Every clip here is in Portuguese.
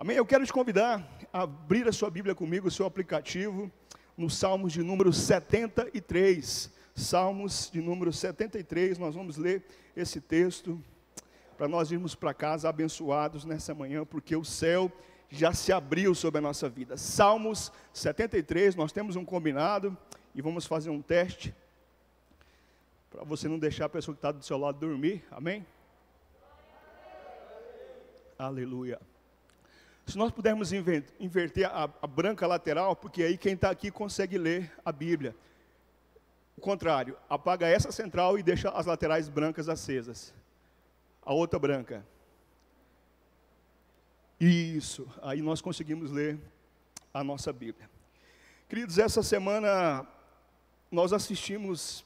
Amém? Eu quero te convidar a abrir a sua Bíblia comigo, o seu aplicativo, no Salmos de número 73. Salmos de número 73, nós vamos ler esse texto, para nós irmos para casa abençoados nessa manhã, porque o céu já se abriu sobre a nossa vida. Salmos 73, nós temos um combinado, e vamos fazer um teste, para você não deixar a pessoa que está do seu lado dormir, amém? Aleluia. Se nós pudermos inverter a branca lateral, porque aí quem está aqui consegue ler a Bíblia. O contrário, apaga essa central e deixa as laterais brancas acesas. A outra branca. Isso, aí nós conseguimos ler a nossa Bíblia. Queridos, essa semana nós assistimos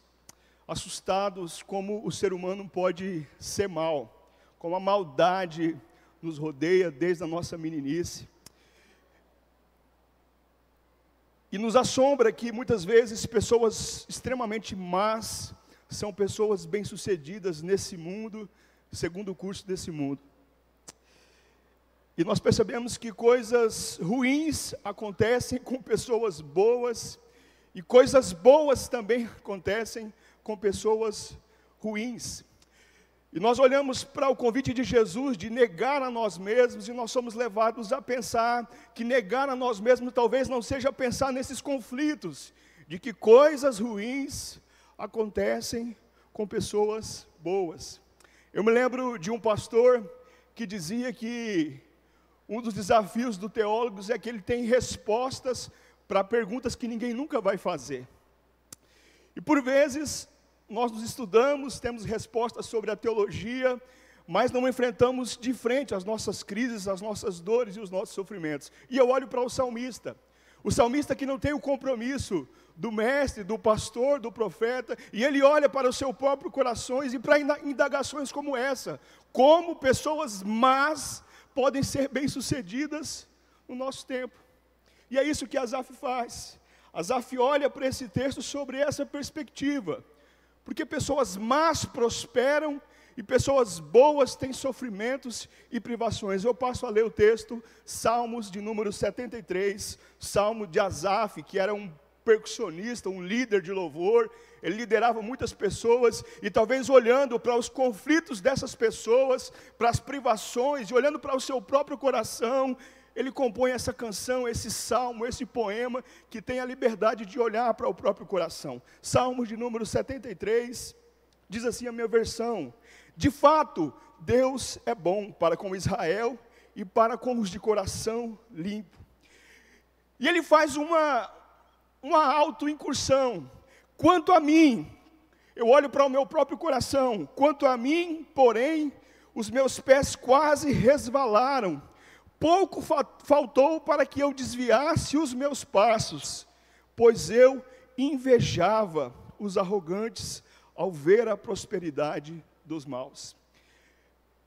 assustados como o ser humano pode ser mal, como a maldade nos rodeia desde a nossa meninice. E nos assombra que muitas vezes pessoas extremamente más são pessoas bem-sucedidas nesse mundo, segundo o curso desse mundo. E nós percebemos que coisas ruins acontecem com pessoas boas, e coisas boas também acontecem com pessoas ruins. E nós olhamos para o convite de Jesus de negar a nós mesmos, e nós somos levados a pensar que negar a nós mesmos talvez não seja pensar nesses conflitos, de que coisas ruins acontecem com pessoas boas. Eu me lembro de um pastor que dizia que um dos desafios do teólogo é que ele tem respostas para perguntas que ninguém nunca vai fazer. E por vezes nós nos estudamos, temos respostas sobre a teologia, mas não enfrentamos de frente as nossas crises, as nossas dores e os nossos sofrimentos. E eu olho para o salmista que não tem o compromisso do mestre, do pastor, do profeta, e ele olha para o seu próprio coração e para indagações como essa: como pessoas más podem ser bem-sucedidas no nosso tempo. E é isso que Asaf faz. Asaf olha para esse texto sobre essa perspectiva. Porque pessoas más prosperam e pessoas boas têm sofrimentos e privações. Eu passo a ler o texto, Salmos de número 73, Salmo de Asaf, que era um percussionista, um líder de louvor. Ele liderava muitas pessoas e talvez olhando para os conflitos dessas pessoas, para as privações, e olhando para o seu próprio coração, ele compõe essa canção, esse salmo, esse poema, que tem a liberdade de olhar para o próprio coração. Salmos de número 73, diz assim a minha versão: de fato, Deus é bom para com Israel e para com os de coração limpo. E ele faz uma autoincursão. Quanto a mim, eu olho para o meu próprio coração, quanto a mim, porém, os meus pés quase resvalaram. Pouco faltou para que eu desviasse os meus passos, pois eu invejava os arrogantes ao ver a prosperidade dos maus.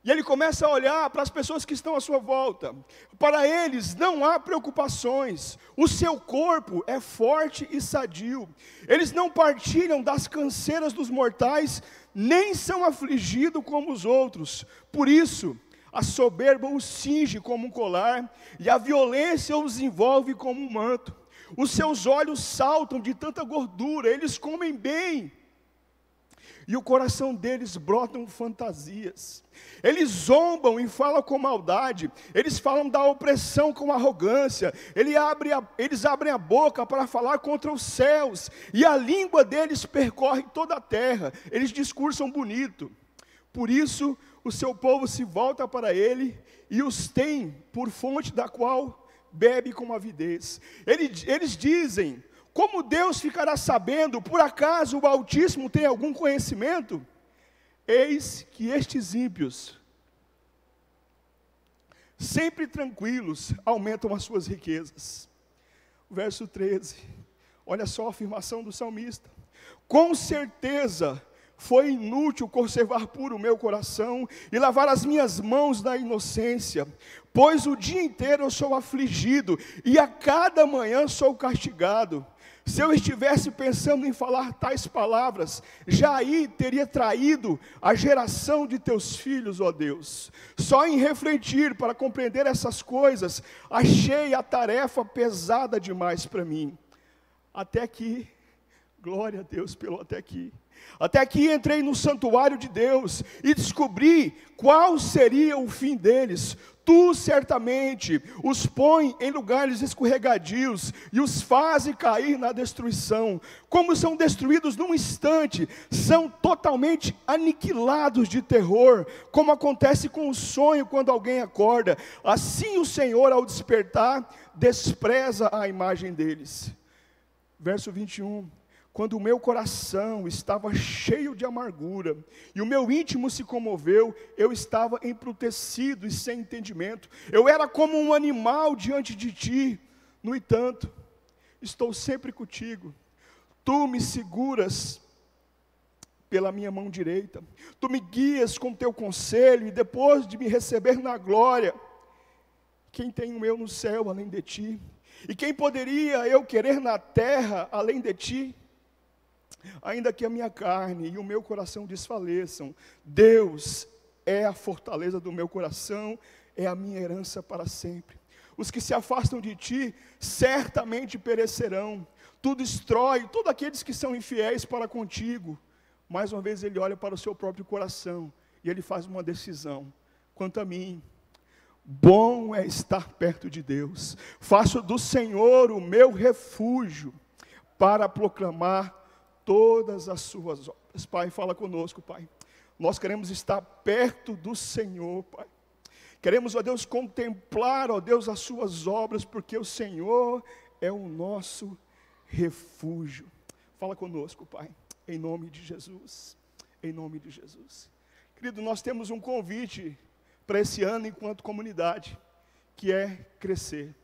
E ele começa a olhar para as pessoas que estão à sua volta. Para eles não há preocupações, o seu corpo é forte e sadio. Eles não partilham das canseiras dos mortais, nem são afligidos como os outros. Por isso, a soberba os cinge como um colar, e a violência os envolve como um manto. Os seus olhos saltam de tanta gordura, eles comem bem, e o coração deles brotam fantasias. Eles zombam e falam com maldade, eles falam da opressão com arrogância, eles abrem a boca para falar contra os céus, e a língua deles percorre toda a terra, eles discursam bonito. Por isso, o seu povo se volta para ele e os tem por fonte da qual bebe com avidez. Eles dizem: como Deus ficará sabendo? Por acaso o Altíssimo tem algum conhecimento? Eis que estes ímpios, sempre tranquilos, aumentam as suas riquezas. Verso 13, olha só a afirmação do salmista: com certeza Foi inútil conservar puro o meu coração e lavar as minhas mãos na inocência, pois o dia inteiro eu sou afligido e a cada manhã sou castigado. Se eu estivesse pensando em falar tais palavras, já aí teria traído a geração de teus filhos, ó Deus. Só em refletir para compreender essas coisas, achei a tarefa pesada demais para mim. Até aqui, glória a Deus pelo até aqui. Até aqui entrei no santuário de Deus e descobri qual seria o fim deles. Tu certamente os põe em lugares escorregadios e os fazes cair na destruição. Como são destruídos num instante, são totalmente aniquilados de terror, como acontece com o sonho quando alguém acorda. Assim o Senhor, ao despertar, despreza a imagem deles. Verso 21. Quando o meu coração estava cheio de amargura, e o meu íntimo se comoveu, eu estava embrutecido e sem entendimento. Eu era como um animal diante de ti. No entanto, estou sempre contigo. Tu me seguras pela minha mão direita. Tu me guias com teu conselho, e depois de me receber na glória, quem tenho eu no céu além de ti? E quem poderia eu querer na terra além de ti? Ainda que a minha carne e o meu coração desfaleçam, Deus é a fortaleza do meu coração, é a minha herança para sempre. Os que se afastam de ti certamente perecerão. Tu destrói todos aqueles que são infiéis para contigo. Mais uma vez ele olha para o seu próprio coração e ele faz uma decisão. Quanto a mim, bom é estar perto de Deus. Faço do Senhor o meu refúgio para proclamar todas as suas obras. Pai, fala conosco, Pai. Nós queremos estar perto do Senhor, Pai. Queremos, ó Deus, contemplar, ó Deus, as suas obras, porque o Senhor é o nosso refúgio. Fala conosco, Pai, em nome de Jesus. Em nome de Jesus. Querido, nós temos um convite para esse ano enquanto comunidade, que é crescer.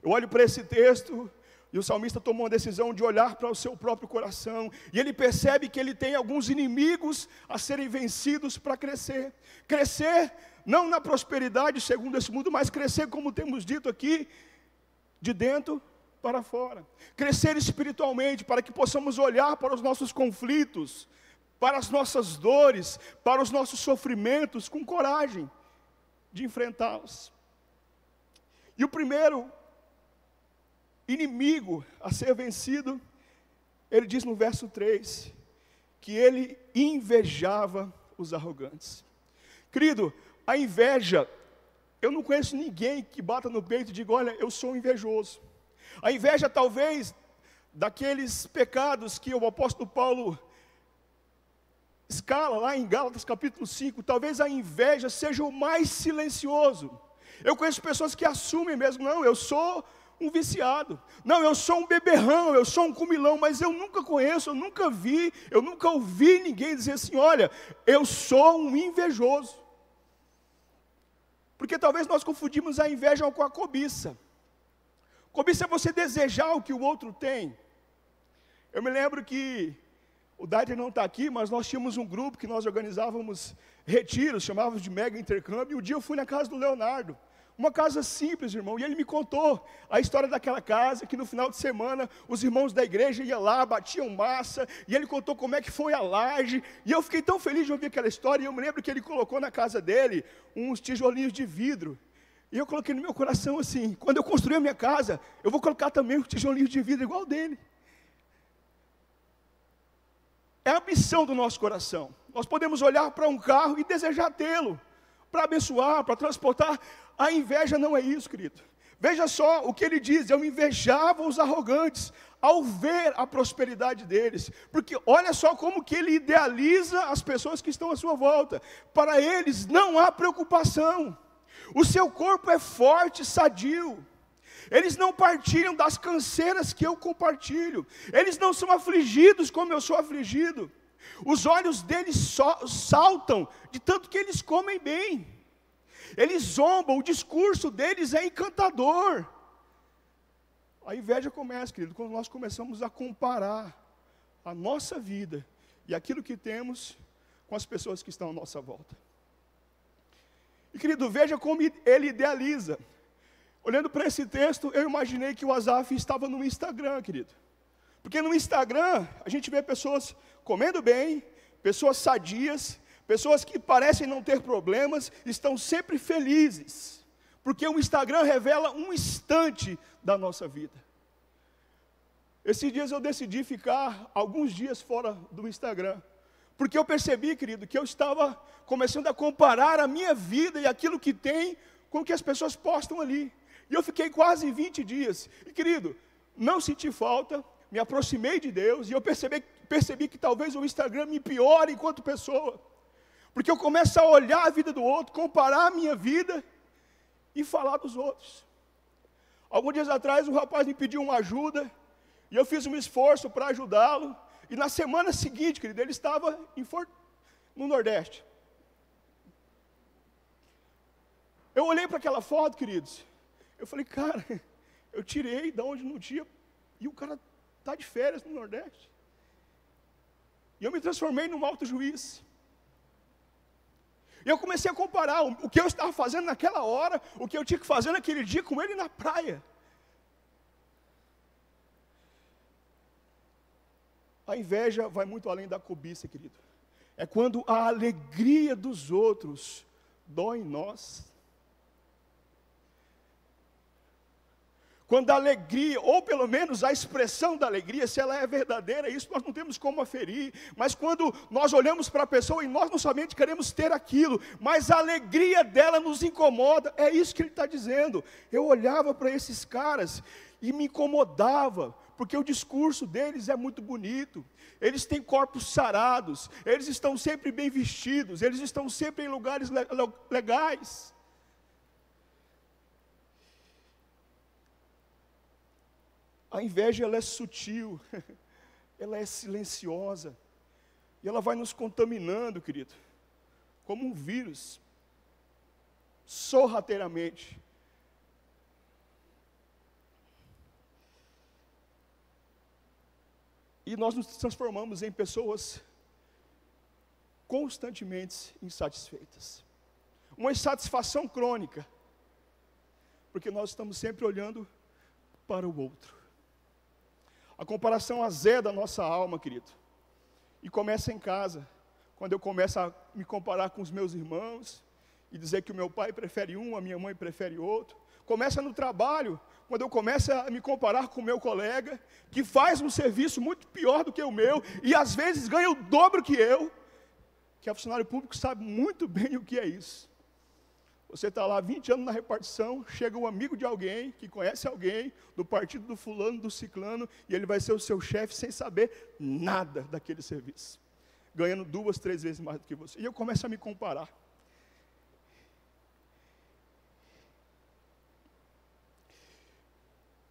Eu olho para esse texto e o salmista tomou uma decisão de olhar para o seu próprio coração, e ele percebe que ele tem alguns inimigos a serem vencidos para crescer. Crescer não na prosperidade segundo esse mundo, mas crescer, como temos dito aqui, de dentro para fora. Crescer espiritualmente, para que possamos olhar para os nossos conflitos, para as nossas dores, para os nossos sofrimentos, com coragem de enfrentá-los. E o primeiro inimigo a ser vencido, ele diz no verso 3, que ele invejava os arrogantes. Querido, a inveja, eu não conheço ninguém que bata no peito e diga, olha, eu sou invejoso. A inveja talvez, daqueles pecados que o apóstolo Paulo escala lá em Gálatas capítulo 5, talvez a inveja seja o mais silencioso. Eu conheço pessoas que assumem mesmo, não, eu sou um viciado, não, eu sou um beberrão, eu sou um comilão, mas eu nunca conheço, eu nunca vi, eu nunca ouvi ninguém dizer assim, olha, eu sou um invejoso. Porque talvez nós confundimos a inveja com a cobiça. Cobiça é você desejar o que o outro tem. Eu me lembro que, o Daiter não está aqui, mas nós tínhamos um grupo que nós organizávamos retiros, chamávamos de mega intercâmbio, e um dia eu fui na casa do Leonardo. Uma casa simples, irmão, e ele me contou a história daquela casa, que no final de semana, os irmãos da igreja iam lá, batiam massa, e ele contou como é que foi a laje, e eu fiquei tão feliz de ouvir aquela história, e eu me lembro que ele colocou na casa dele, uns tijolinhos de vidro, e eu coloquei no meu coração assim, quando eu construir a minha casa, eu vou colocar também uns tijolinhos de vidro igual dele. É a ambição do nosso coração, nós podemos olhar para um carro e desejar tê-lo, para abençoar, para transportar. A inveja não é isso, querido. Veja só o que ele diz, eu invejava os arrogantes, ao ver a prosperidade deles, porque olha só como que ele idealiza as pessoas que estão à sua volta. Para eles não há preocupação, o seu corpo é forte, sadio, eles não partilham das canseiras que eu compartilho, eles não são afligidos como eu sou afligido, os olhos deles saltam de tanto que eles comem bem, eles zombam, o discurso deles é encantador. A inveja começa, querido, quando nós começamos a comparar a nossa vida e aquilo que temos com as pessoas que estão à nossa volta. E querido, veja como ele idealiza. Olhando para esse texto, eu imaginei que o Asaf estava no Instagram, querido. Porque no Instagram, a gente vê pessoas comendo bem, pessoas sadias, pessoas que parecem não ter problemas, estão sempre felizes. Porque o Instagram revela um instante da nossa vida. Esses dias eu decidi ficar alguns dias fora do Instagram. Porque eu percebi, querido, que eu estava começando a comparar a minha vida e aquilo que tem com o que as pessoas postam ali. E eu fiquei quase 20 dias. E, querido, não senti falta, me aproximei de Deus, e eu percebi que talvez o Instagram me piore enquanto pessoa. Porque eu começo a olhar a vida do outro, comparar a minha vida e falar dos outros. Alguns dias atrás, um rapaz me pediu uma ajuda, e eu fiz um esforço para ajudá-lo. E na semana seguinte, querido, ele estava no Nordeste. Eu olhei para aquela foto, queridos, eu falei, cara, eu tirei de onde não tinha, e o cara está de férias no Nordeste. E eu me transformei num alto juiz. E eu comecei a comparar o que eu estava fazendo naquela hora, o que eu tinha que fazer naquele dia com ele na praia. A inveja vai muito além da cobiça, querido. É quando a alegria dos outros dói em nós. Quando a alegria, ou pelo menos a expressão da alegria, se ela é verdadeira, isso nós não temos como aferir. Mas quando nós olhamos para a pessoa e nós não somente queremos ter aquilo, mas a alegria dela nos incomoda, é isso que ele está dizendo. Eu olhava para esses caras e me incomodava, porque o discurso deles é muito bonito, eles têm corpos sarados, eles estão sempre bem vestidos, eles estão sempre em lugares legais. A inveja, ela é sutil, ela é silenciosa, e ela vai nos contaminando, querido, como um vírus, sorrateiramente. E nós nos transformamos em pessoas constantemente insatisfeitas. Uma insatisfação crônica, porque nós estamos sempre olhando para o outro. A comparação azeda a nossa alma, querido. E começa em casa, quando eu começo a me comparar com os meus irmãos, e dizer que o meu pai prefere um, a minha mãe prefere outro. Começa no trabalho, quando eu começo a me comparar com o meu colega, que faz um serviço muito pior do que o meu, e às vezes ganha o dobro que eu, que é funcionário público, sabe muito bem o que é isso. Você está lá 20 anos na repartição, chega um amigo de alguém, que conhece alguém, do partido do fulano, do ciclano, e ele vai ser o seu chefe sem saber nada daquele serviço, ganhando 2, 3 vezes mais do que você. E eu começo a me comparar.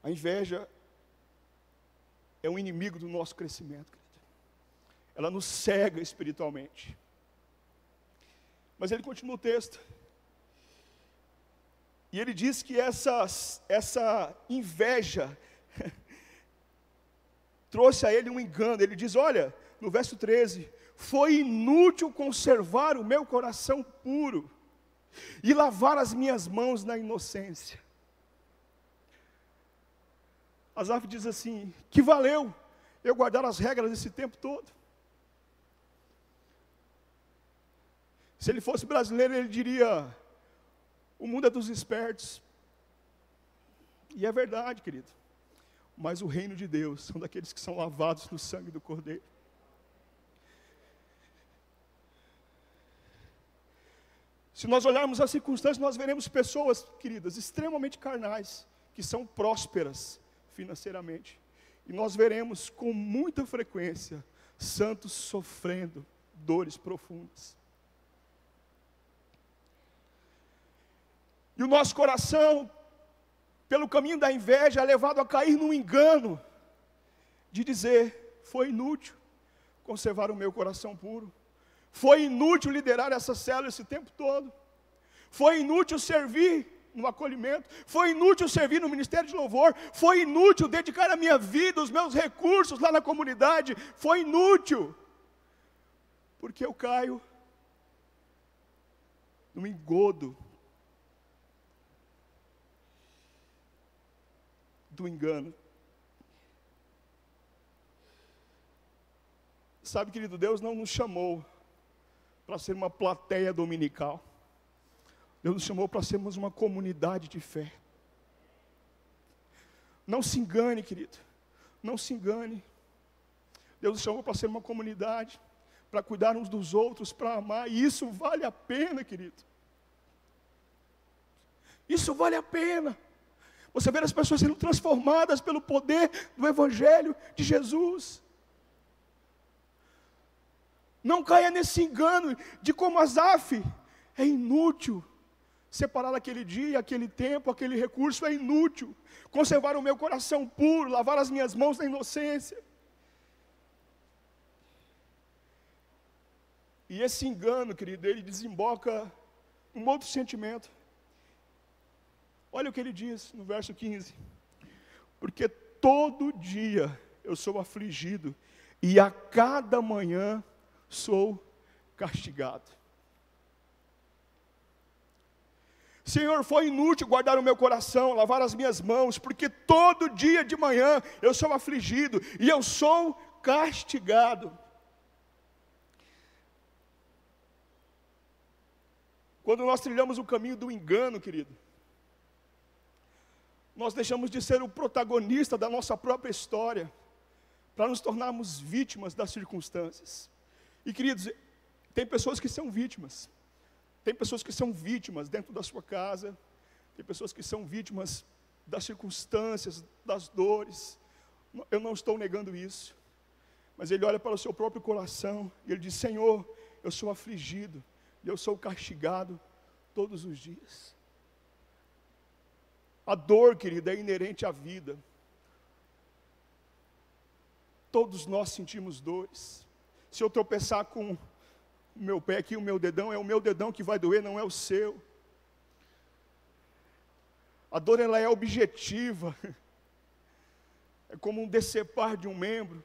A inveja é um inimigo do nosso crescimento, querido. Ela nos cega espiritualmente. Mas ele continua o texto. E ele diz que essa inveja trouxe a ele um engano. Ele diz, olha, no verso 13, foi inútil conservar o meu coração puro e lavar as minhas mãos na inocência. Asaf diz assim, que valeu eu guardar as regras esse tempo todo? Se ele fosse brasileiro, ele diria, o mundo é dos espertos. E é verdade, querido. Mas o reino de Deus são daqueles que são lavados no sangue do Cordeiro. Se nós olharmos as circunstâncias, nós veremos pessoas, queridas, extremamente carnais, que são prósperas financeiramente. E nós veremos com muita frequência santos sofrendo dores profundas. E o nosso coração, pelo caminho da inveja, é levado a cair num engano de dizer, foi inútil conservar o meu coração puro, foi inútil liderar essa célula esse tempo todo, foi inútil servir no acolhimento, foi inútil servir no ministério de louvor, foi inútil dedicar a minha vida, os meus recursos lá na comunidade, foi inútil, Porque eu caio no engodo do engano. Sabe, querido, Deus não nos chamou para ser uma plateia dominical. Deus nos chamou para sermos uma comunidade de fé. Não se engane, querido. Não se engane. Deus nos chamou para ser uma comunidade, para cuidar uns dos outros, para amar. E isso vale a pena, querido. Isso vale a pena. Você vê as pessoas sendo transformadas pelo poder do Evangelho de Jesus. Não caia nesse engano de como Asaf é inútil. Separar aquele dia, aquele tempo, aquele recurso é inútil. Conservar o meu coração puro, lavar as minhas mãos na inocência. E esse engano, querido, ele desemboca um outro sentimento. Olha o que ele diz no verso 15. Porque todo dia eu sou afligido, e a cada manhã sou castigado. Senhor, foi inútil guardar o meu coração, lavar as minhas mãos, porque todo dia de manhã eu sou afligido e eu sou castigado. Quando nós trilhamos o caminho do engano, querido, nós deixamos de ser o protagonista da nossa própria história, para nos tornarmos vítimas das circunstâncias. E, queridos, tem pessoas que são vítimas. Tem pessoas que são vítimas dentro da sua casa. Tem pessoas que são vítimas das circunstâncias, das dores. Eu não estou negando isso. Mas ele olha para o seu próprio coração e ele diz: Senhor, eu sou afligido e eu sou castigado todos os dias. A dor, querida, é inerente à vida. Todos nós sentimos dores. Se eu tropeçar com o meu pé aqui, o meu dedão, é o meu dedão que vai doer, não é o seu. A dor, ela é objetiva. É como um decepar de um membro.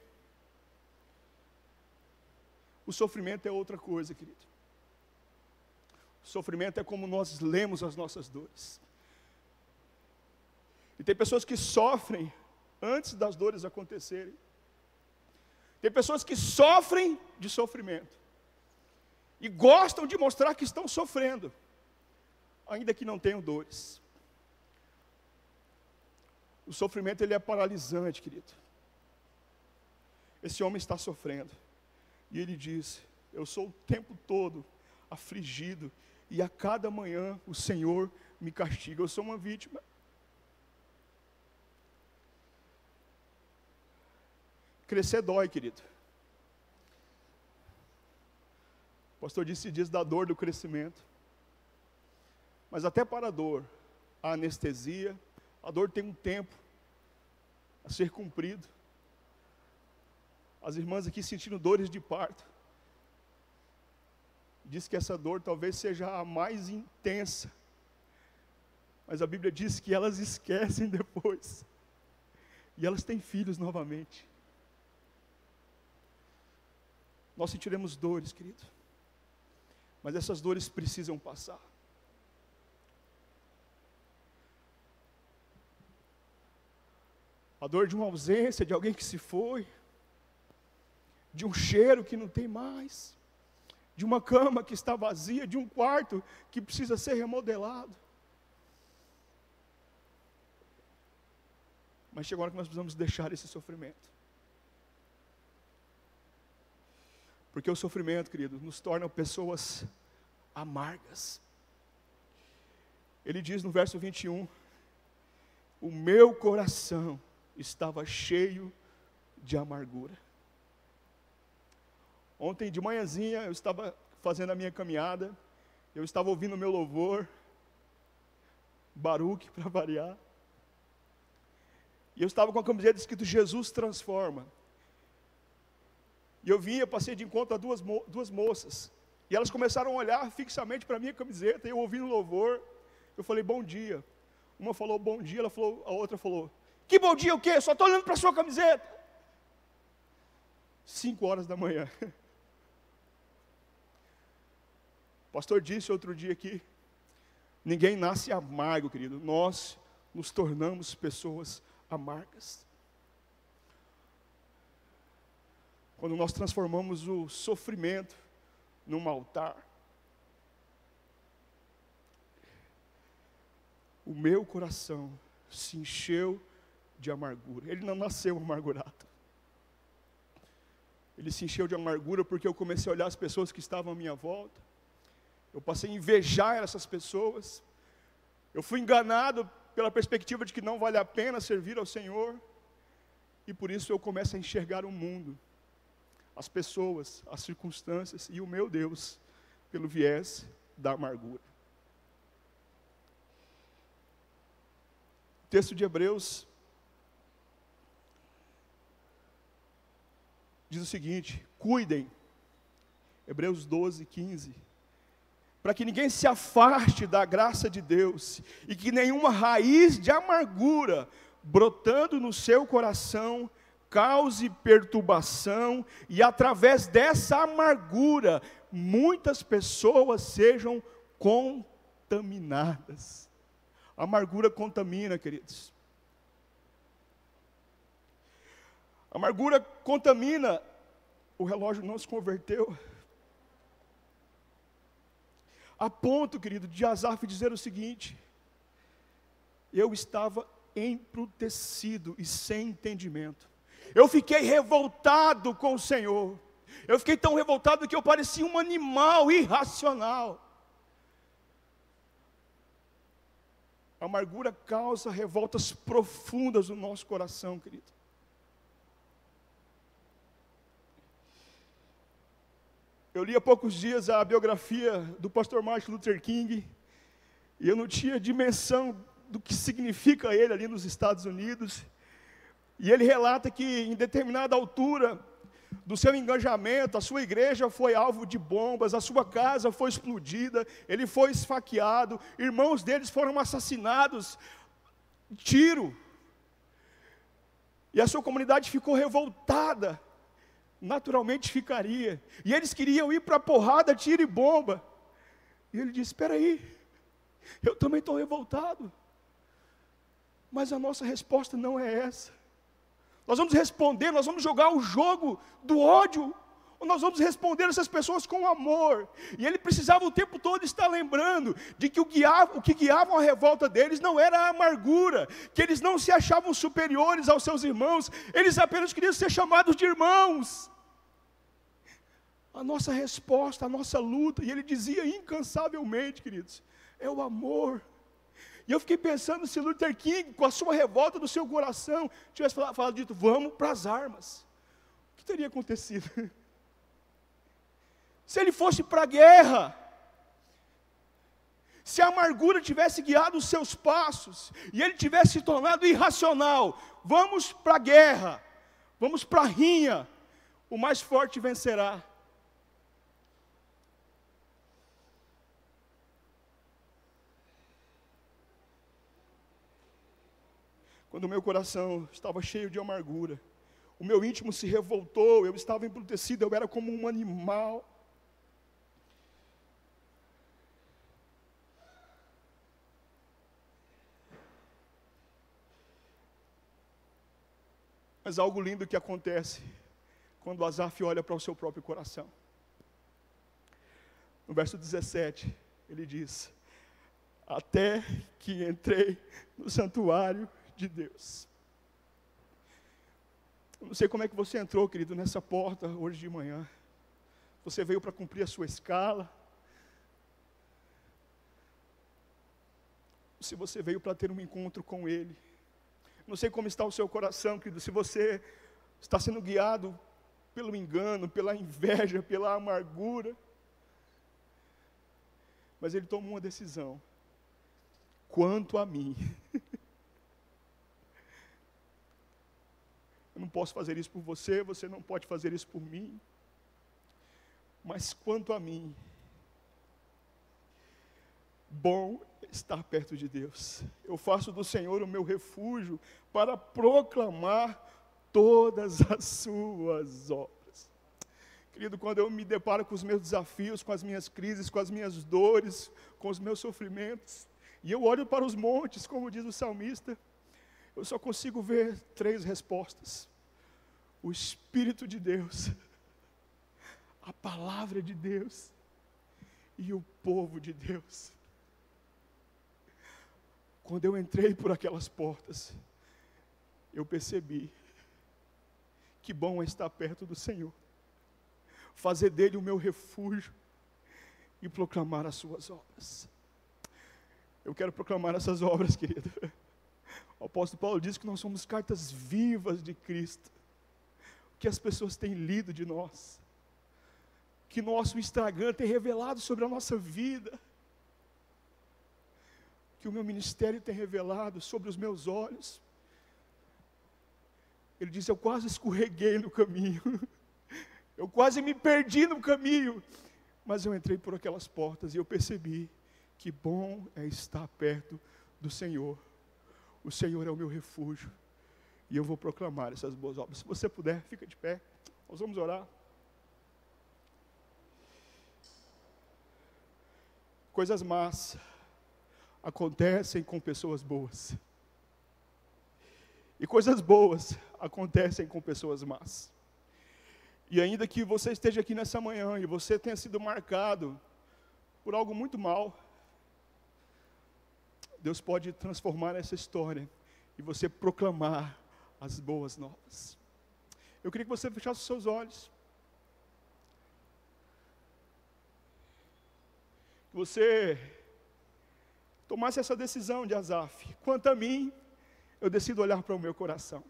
O sofrimento é outra coisa, querido. O sofrimento é como nós lemos as nossas dores. E tem pessoas que sofrem antes das dores acontecerem. Tem pessoas que sofrem de sofrimento e gostam de mostrar que estão sofrendo, ainda que não tenham dores. O sofrimento, ele é paralisante, querido. Esse homem está sofrendo e ele diz: eu sou o tempo todo afligido e a cada manhã o Senhor me castiga. Eu sou uma vítima. Crescer dói, querido. O pastor disse dias da dor do crescimento. Mas até para a dor, a anestesia, a dor tem um tempo a ser cumprido. As irmãs aqui sentindo dores de parto. Diz que essa dor talvez seja a mais intensa. Mas a Bíblia diz que elas esquecem depois. E elas têm filhos novamente. Nós sentiremos dores, querido. Mas essas dores precisam passar. A dor de uma ausência, de alguém que se foi. De um cheiro que não tem mais. De uma cama que está vazia. De um quarto que precisa ser remodelado. Mas chegou a hora que nós precisamos deixar esse sofrimento. Porque o sofrimento, querido, nos torna pessoas amargas. Ele diz no verso 21, o meu coração estava cheio de amargura. Ontem de manhãzinha eu estava fazendo a minha caminhada, eu estava ouvindo o meu louvor, Baruque para variar, e eu estava com a camiseta escrito Jesus transforma. E eu vinha, passei de encontro a duas moças. E elas começaram a olhar fixamente para a minha camiseta, e eu ouvindo o louvor, eu falei, bom dia. Uma falou, bom dia, a outra falou, que bom dia o quê? Só estou olhando para a sua camiseta. 5 horas da manhã. pastor disse outro dia aqui, ninguém nasce amargo, querido. Nós nos tornamos pessoas amargas. Quando nós transformamos o sofrimento num altar. O meu coração se encheu de amargura. Ele não nasceu amargurado. Ele se encheu de amargura porque eu comecei a olhar as pessoas que estavam à minha volta. Eu passei a invejar essas pessoas. Eu fui enganado pela perspectiva de que não vale a pena servir ao Senhor. E por isso eu começo a enxergar o mundo, as pessoas, as circunstâncias e o meu Deus pelo viés da amargura. O texto de Hebreus diz o seguinte: cuidem, Hebreus 12, 15, para que ninguém se afaste da graça de Deus, e que nenhuma raiz de amargura, brotando no seu coração, cause perturbação, e através dessa amargura, muitas pessoas sejam contaminadas. A amargura contamina, queridos. A amargura contamina. O relógio não se converteu. A ponto, querido, de Asaf dizer o seguinte: eu estava embrutecido e sem entendimento. Eu fiquei revoltado com o Senhor. Eu fiquei tão revoltado que eu parecia um animal irracional. A amargura causa revoltas profundas no nosso coração, querido. Eu li há poucos dias a biografia do pastor Martin Luther King, e eu não tinha dimensão do que significa ele ali nos Estados Unidos. E ele relata que em determinada altura do seu engajamento, a sua igreja foi alvo de bombas, a sua casa foi explodida, ele foi esfaqueado, irmãos deles foram assassinados, tiro. E a sua comunidade ficou revoltada, naturalmente ficaria. E eles queriam ir para a porrada, tiro e bomba. E ele disse: espera aí, eu também estou revoltado. Mas a nossa resposta não é essa. Nós vamos responder, nós vamos jogar o jogo do ódio, ou nós vamos responder essas pessoas com amor. E ele precisava o tempo todo estar lembrando de que o que guiava a revolta deles não era a amargura, que eles não se achavam superiores aos seus irmãos, eles apenas queriam ser chamados de irmãos. A nossa resposta, a nossa luta, e ele dizia incansavelmente, queridos, é o amor. E eu fiquei pensando se Luther King, com a sua revolta do seu coração, tivesse falado dito: vamos para as armas. O que teria acontecido? Se ele fosse para a guerra, se a amargura tivesse guiado os seus passos, e ele tivesse se tornado irracional, vamos para a guerra, vamos para a rinha, o mais forte vencerá. Quando o meu coração estava cheio de amargura, o meu íntimo se revoltou, eu estava embrutecido, eu era como um animal. Mas algo lindo que acontece quando Asaf olha para o seu próprio coração. No verso 17, ele diz: até que entrei no santuário de Deus. Eu não sei como é que você entrou, querido, nessa porta hoje de manhã. Você veio para cumprir a sua escala? Se você veio para ter um encontro com Ele? Não sei como está o seu coração, querido, se você está sendo guiado pelo engano, pela inveja, pela amargura. Mas ele tomou uma decisão. Quanto a mim, eu não posso fazer isso por você, você não pode fazer isso por mim. Mas quanto a mim, bom estar perto de Deus. Eu faço do Senhor o meu refúgio para proclamar todas as suas obras. Querido, quando eu me deparo com os meus desafios, com as minhas crises, com as minhas dores, com os meus sofrimentos, e eu olho para os montes, como diz o salmista, eu só consigo ver 3 respostas: o Espírito de Deus, a palavra de Deus e o povo de Deus. Quando eu entrei por aquelas portas, eu percebi que bom é estar perto do Senhor, fazer dele o meu refúgio e proclamar as suas obras. Eu quero proclamar essas obras, querido. O apóstolo Paulo diz que nós somos cartas vivas de Cristo, que as pessoas têm lido de nós, que nosso Instagram tem revelado sobre a nossa vida, que o meu ministério tem revelado sobre os meus olhos. Ele diz: eu quase escorreguei no caminho, eu quase me perdi no caminho, mas eu entrei por aquelas portas e eu percebi que bom é estar perto do Senhor. O Senhor é o meu refúgio e eu vou proclamar essas boas obras. Se você puder, fica de pé, nós vamos orar. Coisas más acontecem com pessoas boas, e coisas boas acontecem com pessoas más. E ainda que você esteja aqui nessa manhã e você tenha sido marcado por algo muito mal, Deus pode transformar essa história e você proclamar as boas novas. Eu queria que você fechasse os seus olhos, que você tomasse essa decisão de Asaf: quanto a mim, eu decido olhar para o meu coração.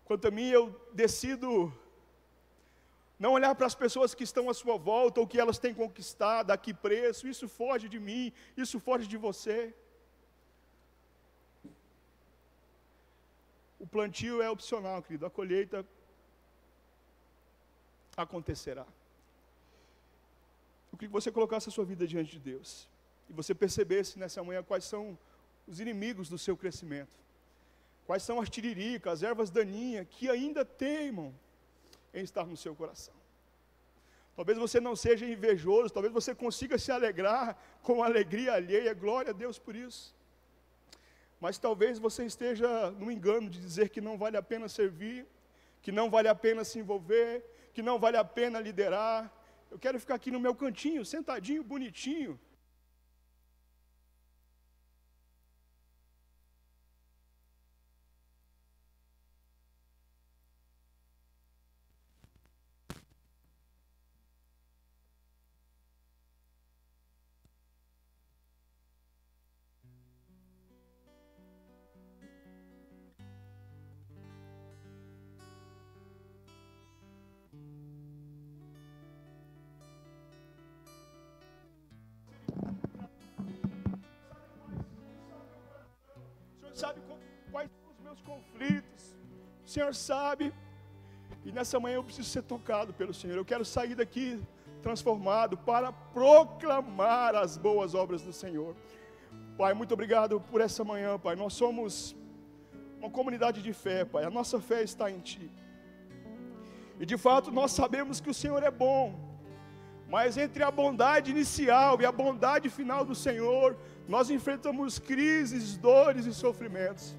Quanto a mim, eu decido não olhar para as pessoas que estão à sua volta, ou que elas têm conquistado, a que preço. Isso foge de mim, isso foge de você. O plantio é opcional, querido, a colheita acontecerá. Eu queria que você colocasse a sua vida diante de Deus, e você percebesse nessa manhã quais são os inimigos do seu crescimento, quais são as tiriricas, as ervas daninhas que ainda teimam em estar no seu coração. Talvez você não seja invejoso, talvez você consiga se alegrar com alegria alheia, glória a Deus por isso. Mas talvez você esteja no engano de dizer que não vale a pena servir, que não vale a pena se envolver, que não vale a pena liderar. Eu quero ficar aqui no meu cantinho, sentadinho, bonitinho. Sabe quais são os meus conflitos, o Senhor sabe, e nessa manhã eu preciso ser tocado pelo Senhor. Eu quero sair daqui transformado para proclamar as boas obras do Senhor. Pai, muito obrigado por essa manhã, Pai. Nós somos uma comunidade de fé, Pai. A nossa fé está em Ti, e de fato nós sabemos que o Senhor é bom, mas entre a bondade inicial e a bondade final do Senhor, nós enfrentamos crises, dores e sofrimentos.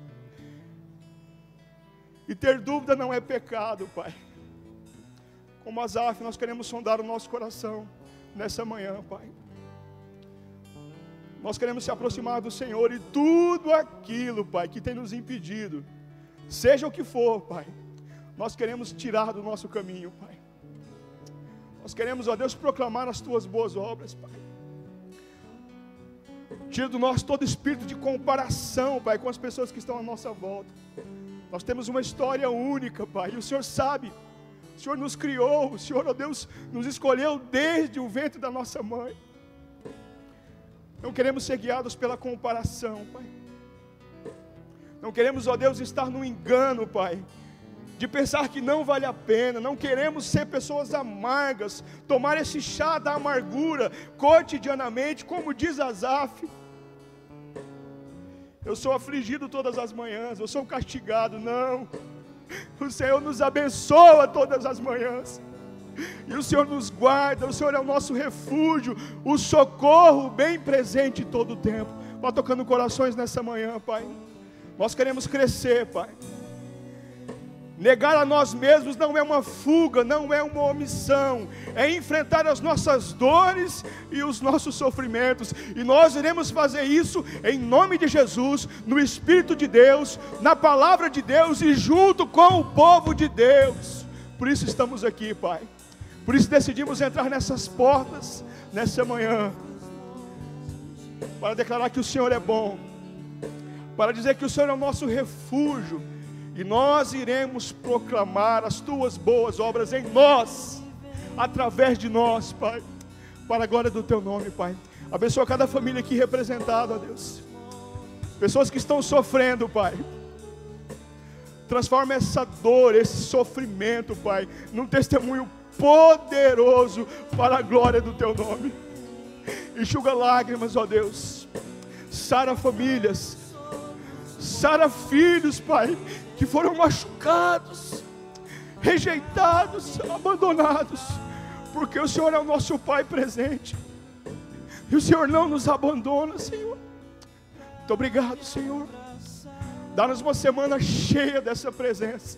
E ter dúvida não é pecado, Pai. Como Asaf, nós queremos sondar o nosso coração nessa manhã, Pai. Nós queremos se aproximar do Senhor, e tudo aquilo, Pai, que tem nos impedido, seja o que for, Pai, nós queremos tirar do nosso caminho, Pai. Nós queremos, ó Deus, proclamar as Tuas boas obras, Pai. Tira do nosso todo espírito de comparação, Pai, com as pessoas que estão à nossa volta. Nós temos uma história única, Pai, e o Senhor sabe. O Senhor nos criou, o Senhor, ó Deus, nos escolheu desde o ventre da nossa mãe. Não queremos ser guiados pela comparação, Pai. Não queremos, ó Deus, estar no engano, Pai, de pensar que não vale a pena. Não queremos ser pessoas amargas, tomar esse chá da amargura cotidianamente, como diz Asaf. Eu sou afligido todas as manhãs, eu sou castigado. Não, o Senhor nos abençoa todas as manhãs. E o Senhor nos guarda, o Senhor é o nosso refúgio, o socorro bem presente em todo o tempo. Vai tocando corações nessa manhã, Pai. Nós queremos crescer, Pai. Negar a nós mesmos não é uma fuga, não é uma omissão, é enfrentar as nossas dores e os nossos sofrimentos, e nós iremos fazer isso em nome de Jesus, no Espírito de Deus, na Palavra de Deus e junto com o povo de Deus. Por isso estamos aqui, Pai, por isso decidimos entrar nessas portas, nessa manhã, para declarar que o Senhor é bom, para dizer que o Senhor é o nosso refúgio, e nós iremos proclamar as Tuas boas obras em nós, através de nós, Pai, para a glória do Teu nome, Pai. Abençoa cada família aqui representada, ó Deus. Pessoas que estão sofrendo, Pai. Transforma essa dor, esse sofrimento, Pai, num testemunho poderoso para a glória do Teu nome. Enxuga lágrimas, ó Deus. Sara famílias. Sara filhos, Pai, que foram machucados, rejeitados, abandonados, porque o Senhor é o nosso Pai presente, e o Senhor não nos abandona, Senhor. Muito obrigado, Senhor. Dá-nos uma semana cheia dessa presença,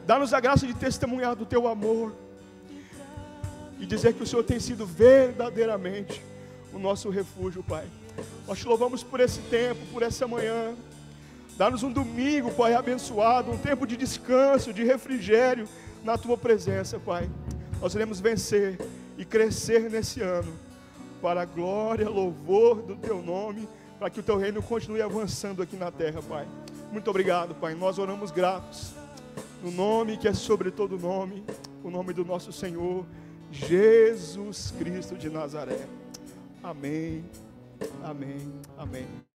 dá-nos a graça de testemunhar do Teu amor, e dizer que o Senhor tem sido verdadeiramente o nosso refúgio, Pai. Nós te louvamos por esse tempo, por essa manhã. Dá-nos um domingo, Pai, abençoado, um tempo de descanso, de refrigério na Tua presença, Pai. Nós iremos vencer e crescer nesse ano, para a glória, louvor do Teu nome, para que o Teu reino continue avançando aqui na terra, Pai. Muito obrigado, Pai. Nós oramos gratos, no nome que é sobre todo nome, o nome do nosso Senhor, Jesus Cristo de Nazaré. Amém, amém, amém.